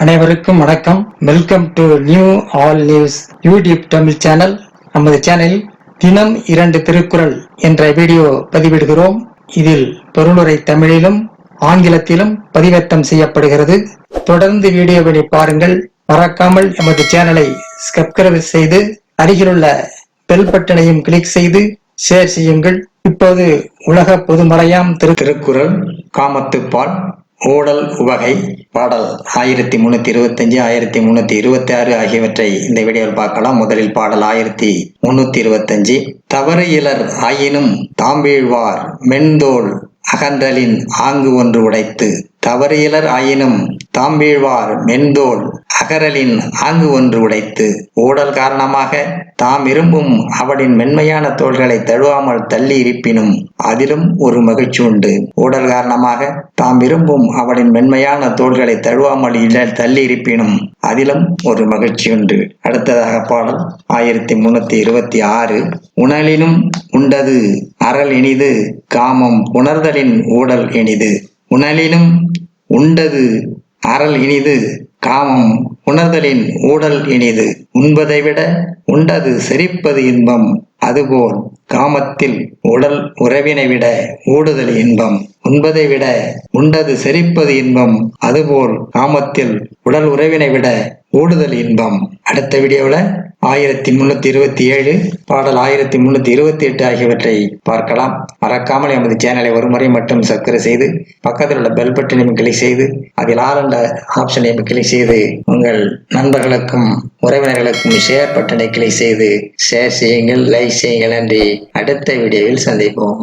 அனைவருக்கும் வணக்கம். Welcome to new all news YouTube Tamil channel. நமது சேனலில் தினம் 2 திருக்குறள் என்ற வீடியோ பதிவிடுகிறோம். இதில் பொருளுரை தமிழிலும் ஆங்கிலத்திலும் பதிவேற்றம் செய்யப்படுகிறது. தொடர்ந்து வீடியோவினை பாருங்கள். மறக்காமல் எமது சேனலை சப்ஸ்கிரைப் செய்து அருகிலுள்ள பெல் பட்டனையும் கிளிக் செய்து ஷேர் செய்யுங்கள். இப்போது உலக பொதுமறையாம் திருக்குறள் காமத்துப்பால் ஓடல் உவகை பாடல் 1325 1326 ஆகியவற்றை இந்த வீடியோவில் பார்க்கலாம். முதலில் பாடல் 1325. தவறு இலர் ஆயினும் தாம்பீழ்வார் மென்தோள் அகன்றலின் ஆங்கு ஒன்று உடைத்து. தவறு இலர் ஆயினும் தாம்பீழ்வார் மென்தோள் அகரலின் ஆங்கு ஒன்று உடைத்து. ஊடல் காரணமாக தாம் விரும்பும் அவளின் மென்மையான தோள்களை தழுவாமல் தள்ளி இருப்பினும் அதிலும் ஒரு மகிழ்ச்சி உண்டு. ஊடல் காரணமாக தாம் விரும்பும் அவளின் மென்மையான தோள்களை தழுவாமல் தள்ளி இருப்பினும் அதிலும் ஒரு மகிழ்ச்சி உண்டு. அடுத்ததாக பாடல் 1326. உணலினும் உண்டது அறல் இனிது காமம் உணர்தலின் ஊடல் இனிது. உணலினும் உண்டது அறல் இனிது காமம் உணர்தலின் ஊடல் இனிது. உண்பதை விட உண்டது செரிப்பது இன்பம், அதுபோல் காமத்தில் உடல் உறவினை விட ஊடுதல் இன்பம். உண்பதை விட உண்டது செரிப்பது இன்பம், அதுபோல் காமத்தில் உடல் உறவினை விட ஊடுதல் இன்பம். அடுத்த வீடியோவில் 1327 பாடல் 1328 ஆகியவற்றை பார்க்கலாம். மறக்காமல் எமது சேனலை ஒரு முறை மட்டும் சப்ஸ்கிரைப் செய்து பக்கத்தில் உள்ள பெல் பட்டனையும் கிளிக் செய்து அதில் ஆல் என்ற ஆப்ஷனையும் கிளிக் செய்து உங்கள் நண்பர்களுக்கும் உறவினர்களுக்கும் ஷேர் பட்டனை கிளிக் செய்து ஷேர் செய்யுங்கள், லைக் செய்யுங்கள். நன்றி. அடுத்த வீடியோவில் சந்திப்போம்.